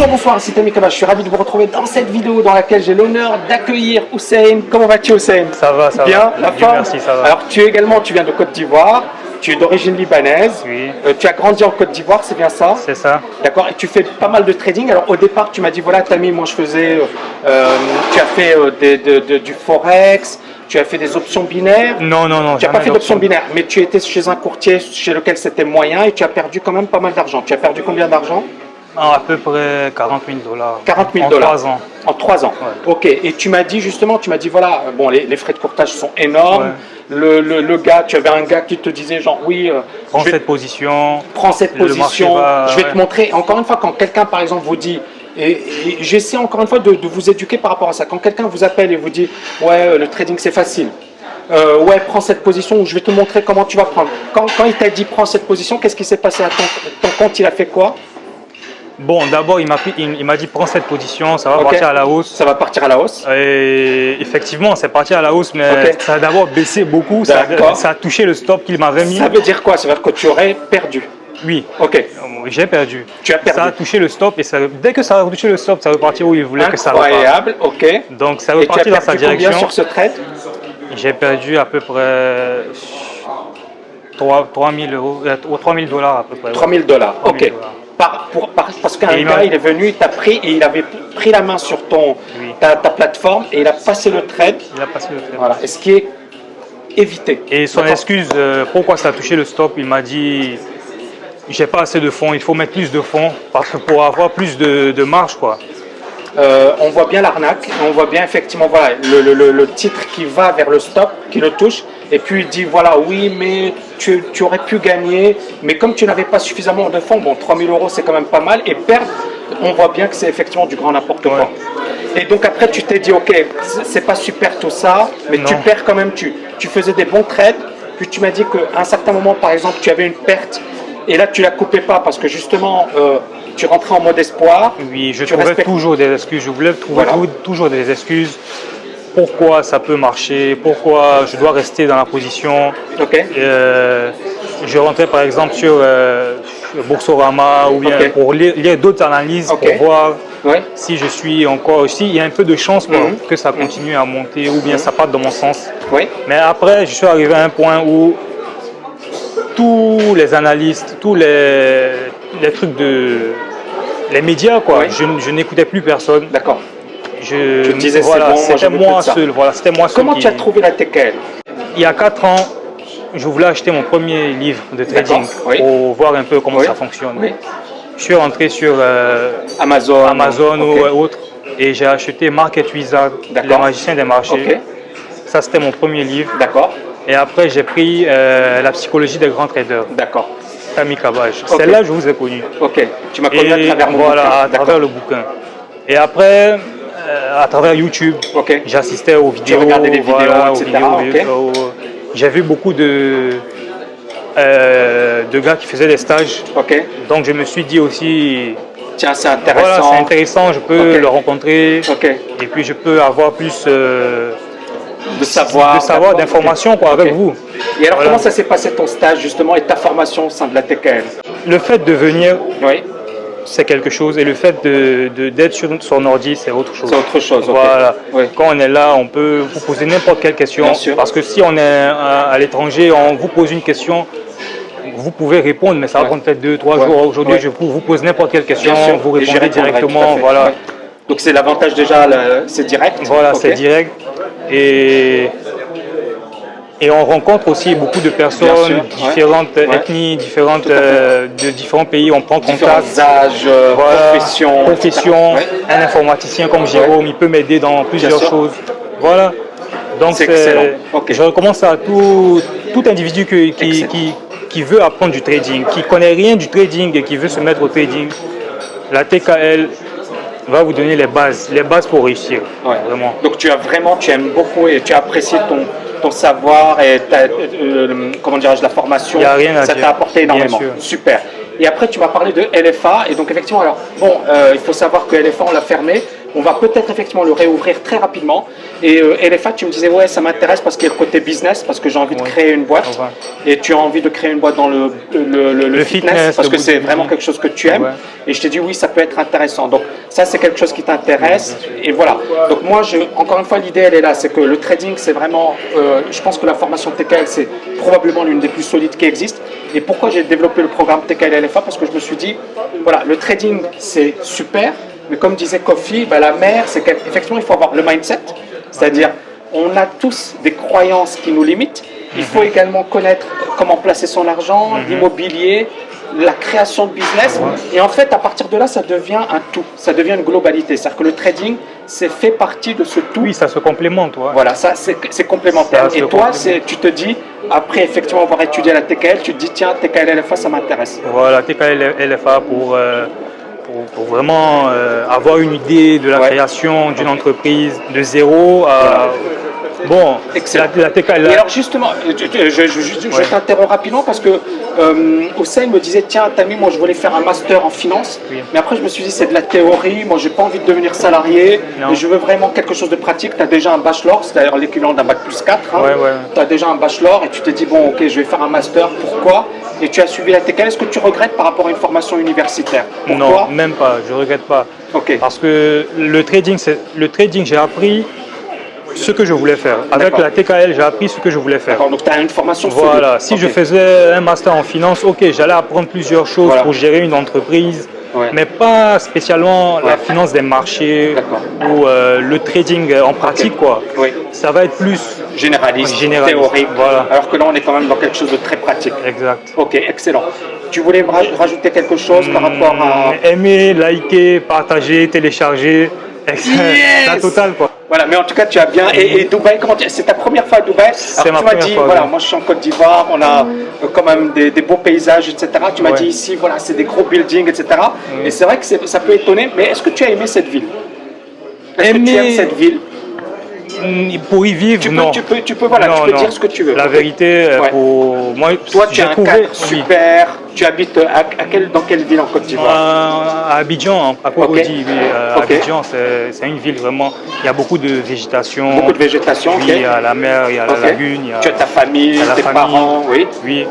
Bonjour, bonsoir, c'est Tammy Kaba. Je suis ravi de vous retrouver dans cette vidéo dans laquelle j'ai l'honneur d'accueillir Hussein. Comment vas-tu, Hussein? Ça va, ça bien, va. La Dieu forme. merci, ça va. Alors, tu viens de Côte d'Ivoire, tu es d'origine libanaise, Oui. Tu as grandi en Côte d'Ivoire, c'est bien ça? C'est ça. D'accord, et tu fais pas mal de trading. Alors, au départ, tu m'as dit voilà, Tammy, moi je faisais. Tu as fait du Forex, tu as fait des options binaires. Non, non, non. Tu n'as pas fait d'options binaires, mais tu étais chez un courtier chez lequel c'était moyen et tu as perdu quand même pas mal d'argent. Tu as perdu combien d'argent? À peu près 40 000 dollars. 40 000 en dollars. 3 ans. En 3 ans. Ouais. Ok. Et tu m'as dit justement, voilà, bon, les frais de courtage sont énormes. Ouais. Le gars, tu avais un gars qui te disait genre, oui, Prends cette position. prends cette Le marché position, va- je vais te montrer. Encore une fois, quand quelqu'un, par exemple, vous dit, et j'essaie encore une fois de vous éduquer par rapport à ça. Quand quelqu'un vous appelle et vous dit, ouais, le trading c'est facile. Ouais, prends cette position où je vais te montrer comment tu vas prendre. Quand il t'a dit prends cette position, qu'est-ce qui s'est passé à ton compte? Il a fait quoi? Bon, d'abord, il m'a dit prends cette position, ça va Ok. partir à la hausse. Ça va partir à la hausse. Et effectivement, c'est parti à la hausse, mais Ok. ça a d'abord baissé beaucoup. D'accord. Ça a touché le stop qu'il m'avait mis. Ça veut dire quoi? Ça veut dire que tu aurais perdu. Oui. Ok. J'ai perdu. Tu as perdu. Ça a touché le stop et dès que ça a touché le stop, ça repartit où il voulait que ça reparte. Incroyable, ok. Donc ça Et tu as repartit dans sa perdu combien direction. sur ce trade? J'ai perdu à peu près 3 000 euros, 3 000 dollars à peu près. 3 000 dollars, 3 000 ok. Parce qu'un Et il gars, m'a- il est venu, il t'a pris et il avait pris la main sur Oui. ta plateforme et il a passé le trade. Il a passé le trait. Voilà. Et ce qui est évité. Et son D'accord. excuse, pourquoi ça a touché le stop, il m'a dit j'ai pas assez de fonds, il faut mettre plus de fonds parce que pour avoir plus de marge quoi. On voit bien l'arnaque, on voit bien effectivement voilà, le titre qui va vers le stop, qui le touche, et puis il dit voilà, oui, mais tu aurais pu gagner, mais comme tu n'avais pas suffisamment de fonds, bon, 3 000 euros c'est quand même pas mal, et perdre, on voit bien que c'est effectivement du grand n'importe quoi. Ouais. Et donc après tu t'es dit ok, c'est pas super tout ça, mais Non. tu perds quand même, tu faisais des bons trades, puis tu m'as dit qu'à un certain moment par exemple tu avais une perte, et là tu la coupais pas parce que justement tu rentrais en mode espoir. Oui, je Tu trouvais respectes- toujours des excuses, je voulais trouver Voilà. toujours des excuses. Pourquoi ça peut marcher, pourquoi je dois rester dans la position. Ok. Je rentrais par exemple sur Boursorama ou bien Ok. pour lire d'autres analyses Ok. pour voir Ouais. si je suis encore, si il y a un peu de chance quoi, Mhm. que ça continue à monter ou bien ça parte dans mon sens. Oui. Mais après, je suis arrivé à un point où tous les analystes, tous les trucs les médias quoi, Oui. je n'écoutais plus personne. D'accord. Je Tu te disais, voilà, c'est bon, moi, c'était je veux plus moi de ça. seul. Voilà, c'était moi seul. Comment tu as trouvé la TKL? Il y a 4 ans, je voulais acheter mon premier livre de trading D'accord, oui. pour voir un peu comment Oui. ça fonctionne. Oui. Je suis rentré sur Amazon. Amazon Ok. ou autre et j'ai acheté Market Wizard, D'accord. les magiciens des marchés. Ok. Ça, c'était mon premier livre. D'accord. Et après, j'ai pris la psychologie des grands traders, D'accord. Tammy Kabaj. Ok. C'est là que je vous ai connu. Ok. Tu m'as connu à Et travers mon voilà, bouquin. à travers le bouquin. Et après, à travers YouTube, Ok. j'assistais aux vidéos. regardais les vidéos, voilà, etc., aux vidéos. J'ai vu beaucoup de gars qui faisaient des stages. Ok. Donc je me suis dit aussi, Tiens, c'est voilà, intéressant. c'est intéressant, je peux Ok. le rencontrer. Ok. Et puis je peux avoir plus De savoir. d'accord. d'informations quoi, Ok. avec vous. Et alors, Voilà. comment ça s'est passé ton stage justement et ta formation au sein de la TKL? Le fait de venir, Oui. c'est quelque chose. Et le fait d'être sur son ordi, c'est autre chose. C'est autre chose. Ok. Voilà. Oui. Quand on est là, on peut vous poser n'importe quelle question. Bien sûr. Parce que si on est à l'étranger, on vous pose une question, vous pouvez répondre, mais ça va Ouais. prendre peut-être 2-3 Ouais. jours. Aujourd'hui, Ouais. je vous pose n'importe quelle question, Bien sûr. vous Et j'y répondez répondrai, tout à directement. fait. Voilà, Ouais. Donc c'est l'avantage déjà, c'est direct. voilà, Ok. c'est direct. Et on rencontre aussi beaucoup de personnes, Bien sûr. différentes Ouais. ethnies, différentes, Tout à fait. de différents pays. On prend Différents contact. âges, Voilà, professions. Ouais. Un informaticien comme Jérôme, il peut m'aider dans plusieurs sûr. choses. Voilà. Donc C'est excellent. Ok. je recommence à tout individu Excellent. qui veut apprendre du trading, qui connaît rien du trading et qui veut se mettre au trading. La TKL va vous donner les bases pour réussir. Ouais. Vraiment. Donc tu aimes beaucoup et tu as apprécié ton savoir et comment dirais-je, la formation. Il y a rien à ça dire. t'a apporté énormément. Bien sûr. Super. Et après tu m'as parlé de LFA et donc effectivement alors bon il faut savoir que LFA on l'a fermé On va peut-être effectivement le réouvrir très rapidement. Et LFA, tu me disais, ouais, ça m'intéresse parce qu'il y a le côté business, parce que j'ai envie de créer une boîte. Et tu as envie de créer une boîte dans le fitness, parce que c'est vraiment quelque chose que tu aimes. Et je t'ai dit, oui, ça peut être intéressant. Donc, ça, c'est quelque chose qui t'intéresse. Et voilà. Donc, moi, encore une fois, l'idée, elle est là. C'est que le trading, c'est vraiment, je pense que la formation TKL, c'est probablement l'une des plus solides qui existe. Et pourquoi j'ai développé le programme TKL LFA? Parce que je me suis dit, voilà, le trading, c'est super. Mais comme disait Kofi, la mère, c'est qu'effectivement, il faut avoir le mindset. C'est-à-dire, on a tous des croyances qui nous limitent. Il faut également connaître comment placer son argent, l'immobilier, la création de business. Et en fait, à partir de là, ça devient un tout. Ça devient une globalité. C'est-à-dire que le trading, c'est fait partie de ce tout. Oui, ça se complémente. Voilà, ça, c'est complémentaire. Et toi, tu te dis, après effectivement avoir étudié la TKL, tu te dis, tiens, TKL LFA, ça m'intéresse. Voilà, TKL LFA pour vraiment avoir une idée de la création d'une entreprise de zéro à... Bon, la TKL. Et alors justement, je t'interromps rapidement parce que Hossein me disait, tiens Tammy, moi je voulais faire un master en finance, mais après je me suis dit c'est de la théorie, moi j'ai pas envie de devenir salarié, et je veux vraiment quelque chose de pratique. Tu as déjà un bachelor, c'est d'ailleurs l'équivalent d'un bac plus 4, hein. Tu as déjà un bachelor et tu t'es dit bon ok je vais faire un master, pourquoi? Et tu as suivi la TKL, est-ce que tu regrettes par rapport à une formation universitaire? Pourquoi? Non, même pas, je regrette pas. Parce que le trading j'ai appris ce que je voulais faire. Avec la TKL, j'ai appris ce que je voulais faire. Donc tu as une formation Voilà, si je faisais un master en finance, ok, j'allais apprendre plusieurs choses pour gérer une entreprise, mais pas spécialement la finance des marchés ou le trading en pratique, quoi. Ça va être plus généraliste, théorique, alors que là on est quand même dans quelque chose de très pratique. Exact. Ok, excellent. Tu voulais rajouter quelque chose par rapport à... Aimer, liker, partager, télécharger, la totale, quoi. Voilà, mais en tout cas, tu as bien. Et Dubaï, c'est ta première fois à Dubaï? C'est ma première fois. Tu m'as dit, voilà, moi je suis en Côte d'Ivoire, on a quand même des beaux paysages, etc. Tu m'as dit ici, voilà, c'est des gros buildings, etc. Et c'est vrai que ça peut étonner, mais est-ce que tu as aimé cette ville? Est-ce que tu aimes cette ville? Pour y vivre, non. Tu peux dire ce que tu veux. La vérité, pour moi, toi, tu as un cadre super. Tu habites dans quelle ville en Côte d'Ivoire? À Abidjan, à Cocody. Abidjan, c'est une ville vraiment. Il y a beaucoup de végétation. Beaucoup de végétation. Oui, il y a la mer, il y a la lagune. Tu as ta famille, tes parents, oui.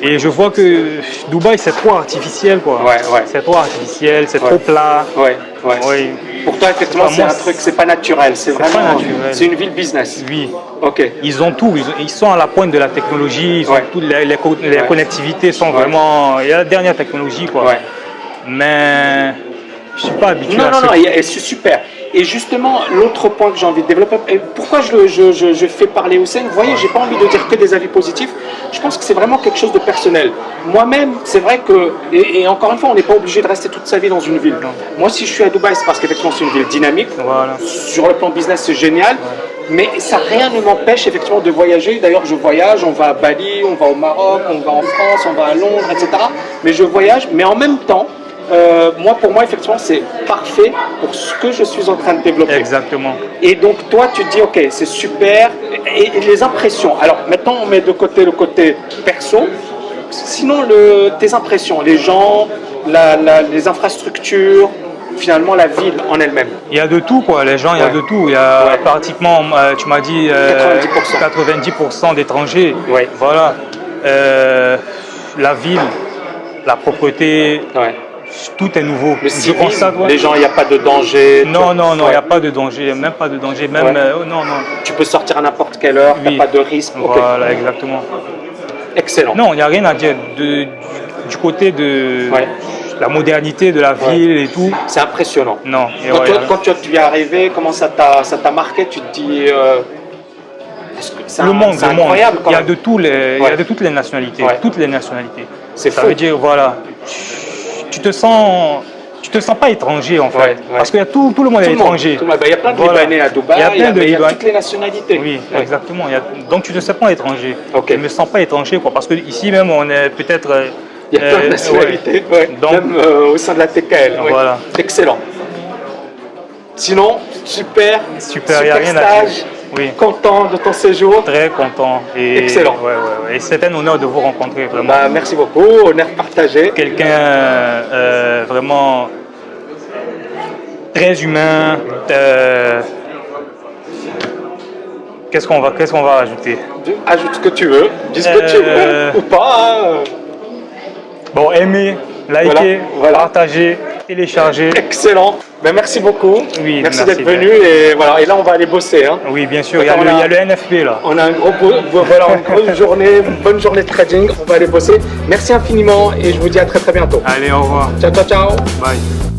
Et je vois que Dubaï, c'est trop artificiel, quoi. C'est trop artificiel, c'est trop plat. Oui. Pour toi, effectivement, c'est un truc, c'est pas naturel. C'est vraiment, c'est une ville business. Oui. Ok. Ils ont tout. Ils sont à la pointe de la technologie. Ils ont toutes les connectivités sont vraiment. Il y a la dernière technologie, quoi. Mais je suis pas habitué à ça. Non, c'est super. Et justement, l'autre point que j'ai envie de développer, et pourquoi je fais parler Hossein, vous voyez, j'ai pas envie de dire que des avis positifs, je pense que c'est vraiment quelque chose de personnel. Moi-même, c'est vrai que, et encore une fois, on n'est pas obligé de rester toute sa vie dans une ville. Moi, si je suis à Dubaï, c'est parce qu'effectivement, c'est une ville dynamique. Sur le plan business, c'est génial. Mais ça, rien ne m'empêche effectivement de voyager. D'ailleurs, je voyage, on va à Bali, on va au Maroc, on va en France, on va à Londres, etc. Mais je voyage, mais en même temps, pour moi, effectivement, c'est parfait pour ce que je suis en train de développer. Exactement. Et donc, toi, tu te dis, ok, c'est super. Et les impressions. Alors, maintenant, on met de côté le côté perso. Sinon, tes impressions, les gens, les infrastructures, finalement, la ville en elle-même. Il y a de tout, quoi. Les gens, il y a de tout. Il y a pratiquement, tu m'as dit, 90% d'étrangers. Voilà. La ville, la propreté. Tout est nouveau. Je constate, les gens, il n'y a pas de danger. Non, il n'y a pas de danger, même pas de danger. Même, non. Tu peux sortir à n'importe quelle heure, il n'y a pas de risque. Voilà, exactement. Excellent. Non, il n'y a rien à dire du côté de la modernité de la ville et tout. C'est impressionnant. Non. Quand tu y es arrivé, comment ça t'a marqué? Tu te dis... le monde, incroyable. Il y a de toutes les nationalités. Toutes les nationalités. Ça veut dire, voilà... Tu te sens pas étranger en fait, parce qu'il y a tout le monde est étranger. Il y a plein de Libanais à Dubaï, il y a toutes les nationalités. Oui, exactement. Donc tu ne te sens pas étranger. Je ne me sens pas étranger, quoi, parce que ici même on est peut-être... Il y a plein de nationalités, même au sein de la TKL. Voilà. Excellent. Sinon, super il n'y a rien à dire. Content de ton séjour? Très content. Excellent. Et c'est un honneur de vous rencontrer, vraiment. Merci beaucoup, honneur partagé. Quelqu'un vraiment très humain. Qu'est-ce qu'on va ajouter? Ajoute ce que tu veux, dis ce que tu veux ou pas. Bon, aimer, liker, voilà. partager, télécharger. Excellent. Ben, merci beaucoup. Oui, merci d'être venu. Et, voilà. Et là, on va aller bosser. Hein. Oui, bien sûr. Il y a le NFP là. On a une grosse journée, une bonne journée de trading. On va aller bosser. Merci infiniment et je vous dis à très très bientôt. Allez, au revoir. Ciao, ciao, ciao. Bye.